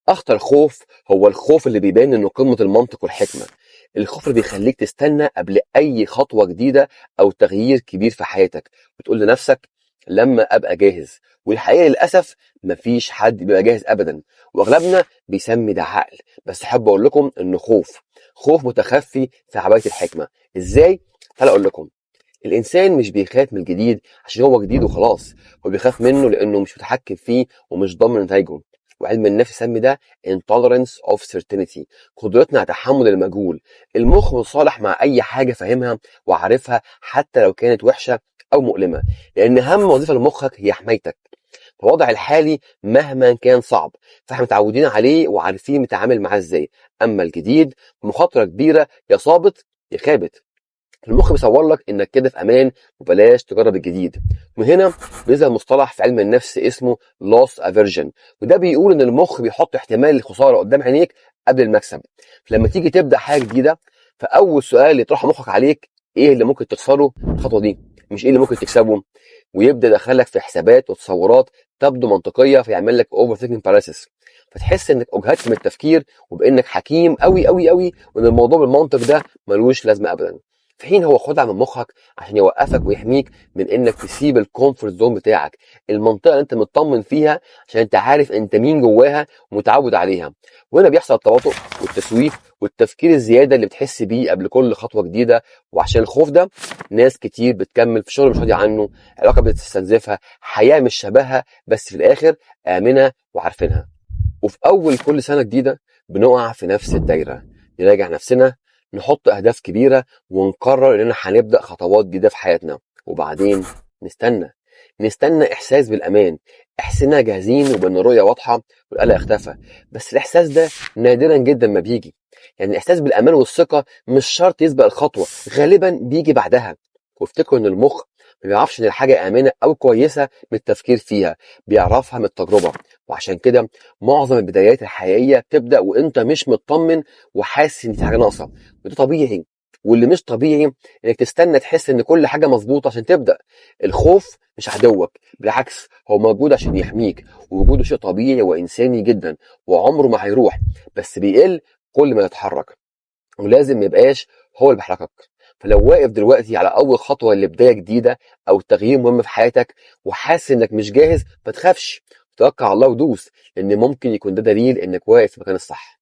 اخطر خوف هو الخوف اللي بيبان انه قمة المنطق والحكمة. الخوف اللي بيخليك تستنى قبل اي خطوة جديدة او تغيير كبير في حياتك، وتقول لنفسك لما ابقى جاهز. والحقيقة للاسف مفيش حد بيبقى جاهز ابدا، واغلبنا بيسمي ده عقل. بس احب اقول لكم انه خوف متخفي في عباية الحكمة. ازاي؟ تعالى اقول لكم. الانسان مش بيخاف من الجديد عشان هو جديد وخلاص، هو بيخاف منه لانه مش متحكم فيه ومش ضامن نتائجه. وعلم النفس يسمي ده intolerance of certainty، قدرتنا على تحمل المجهول. المخ متصالح مع اي حاجه فاهمها وعارفها حتى لو كانت وحشه او مؤلمه، لان اهم وظيفه لمخك هي حمايتك. الوضع الحالي مهما كان صعب فاحنا متعودين عليه وعارفين نتعامل معاه ازاي. اما الجديد مخاطره كبيره، يا صابت يا خابت. المخ بيصور لك انك كده في امان وبلاش تجرب الجديد. من هنا بيظهر مصطلح في علم النفس اسمه loss aversion، وده بيقول ان المخ بيحط احتمال الخساره قدام عينيك قبل المكسب. فلما تيجي تبدا حاجه جديده، فاول سؤال اللي يطرحه مخك عليك ايه اللي ممكن تخسره الخطوه دي، مش ايه اللي ممكن تكسبه. ويبدا يدخلك في حسابات وتصورات تبدو منطقيه، فيعمل لك اوفر ثينكينج باراليسيس، فتحس انك اجهدت من التفكير وبانك حكيم قوي قوي قوي، وان الموضوع بالمنطق ده ملوش لازمه ابدا. في حين هو خدعة من مخك عشان يوقفك ويحميك من انك تسيب الكومفورت زون بتاعك، المنطقة اللي انت مطمن فيها، عشان انت عارف انت مين جواها ومتعود عليها. وهنا بيحصل التباطؤ والتسويف والتفكير الزيادة اللي بتحس بيه قبل كل خطوة جديدة. وعشان الخوف ده ناس كتير بتكمل في شغل مش راضية عنه، علاقة بتستنزفها، حياة مش شبهها، بس في الاخر آمنة وعارفينها. وفي أول كل سنة جديدة بنقع في نفس الدايرة، نراجع نفسنا، نحط أهداف كبيرة، ونقرر إننا هنبدأ خطوات جديدة في حياتنا، وبعدين نستنى إحساس بالأمان، إحساسنا جاهزين وبإن الرؤية واضحة والقلق اختفى. بس الإحساس ده نادرا جدا ما بيجي. يعني الإحساس بالأمان والثقة مش شرط يسبق الخطوة، غالبا بيجي بعدها. وافتكروا إن المخ ما بيعرفش إن الحاجة آمنة أو كويسة من التفكير فيها، بيعرفها من التجربة. وعشان كده معظم البدايات الحقيقية بتبدأ وانت مش مطمن وحاسس ان في حاجة ناقصة، وده طبيعي. واللي مش طبيعي انك تستنى تحس ان كل حاجة مظبوطة عشان تبدأ. الخوف مش عدوك، بالعكس هو موجود عشان يحميك، ووجوده شيء طبيعي وإنساني جدا، وعمره ما هيروح، بس بيقل كل ما يتحرك، ولازم ما يبقاش هو اللي بيحركك. فلو واقف دلوقتي على اول خطوه لبدايه جديده او تغيير مهم في حياتك وحاسس انك مش جاهز، ما تخافش، توكل على الله ودوس، لان ممكن يكون ده دليل انك واقف في المكان الصح.